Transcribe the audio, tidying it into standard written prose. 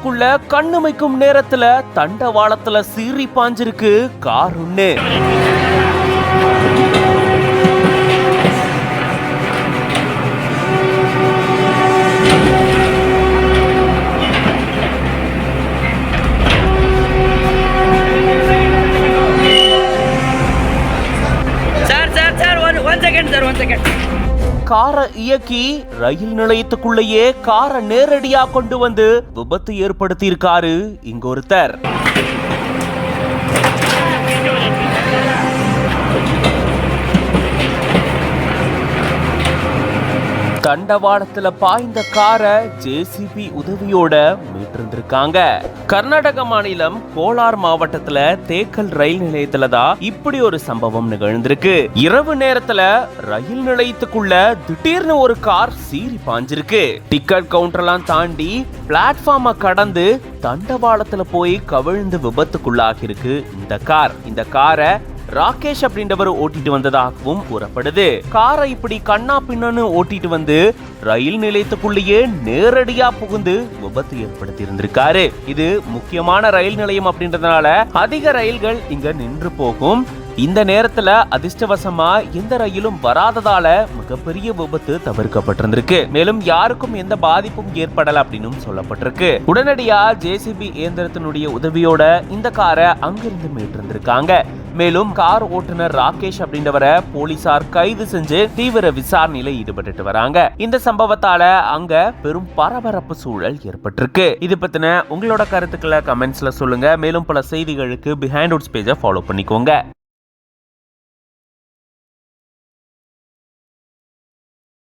நிலையத்துக்குள்ள கண்ணுமைக்கும் நேரத்துல தண்டவாளத்துல சீறி பாஞ்சிருக்கு கார் ஒண்ணு. காரை இயக்கி ரயில் நிலையத்துக்குள்ளேயே காரை நேரடியா கொண்டு வந்து விபத்து ஏற்படுத்தி இருக்காரு இங்க ஒருத்தர். தண்டவாளத்துல பாய்ந்த காரை ஜேசிபி உதவியோட மீட்டிருந்திருக்காங்க. கர்நாடக மாநிலம் கோலார் மாவட்டத்துல தேக்கல் ரயில் நிலையத்துல தான் இப்படி ஒரு சம்பவம் நிகழ்ந்திருக்கு. இரவு நேரத்துல ரயில் நிலையத்துக்குள்ள திடீர்னு ஒரு கார் சீறி பாஞ்சிருக்கு. டிக்கெட் கவுண்டர்லாம் தாண்டி பிளாட்ஃபார்மை கடந்து தண்டவாளத்துல போய் கவிழ்ந்து விபத்துக்குள்ளாகி இருக்கு இந்த காரை ராகேஷ் அப்படின்றவர் ஓட்டிட்டு வந்ததாகவும் கூறப்படுது. காரை இப்படி கண்ணா பின்னன்னு ஓட்டிட்டு வந்து ரயில் நிலையத்துக்குள்ளேயே நேரடியா புகுந்து விபத்து ஏற்படுத்தி இருந்திருக்காரு. இது முக்கியமான ரயில் நிலையம் அப்படின்றதுனால அதிக ரயில்கள் இங்க நின்று போகும். இந்த நேரத்துல அதிர்ஷ்டவசமா எந்த ரயிலும் வராததால மிகப்பெரிய விபத்து தவிர்க்கப்பட்டிருந்திருக்கு. மேலும் யாருக்கும் எந்த பாதிப்பும் ஏற்படல அப்படின்னு சொல்லப்பட்டிருக்கு. உடனடியா ஜேசிபி இயந்திரத்தினுடைய உதவியோட இந்த காரை அங்கிருந்து மீட்டிருந்திருக்காங்க. மேலும் கார் ஓட்டுநர் ராகேஷ் அப்படின்றவரை போலீசார் கைது செஞ்சு தீவிர விசாரணையில ஈடுபட்டு வராங்க. இந்த சம்பவத்தால அங்க பெரும் பரபரப்பு சூழல் ஏற்பட்டிருக்கு. இது பத்தின உங்களோட கருத்துக்களை கமெண்ட்ஸ்ல சொல்லுங்க. மேலும் பல செய்திகளுக்கு பிஹைண்ட் வுட்ஸ் பேஜை ஃபாலோ பண்ணிக்கோங்க.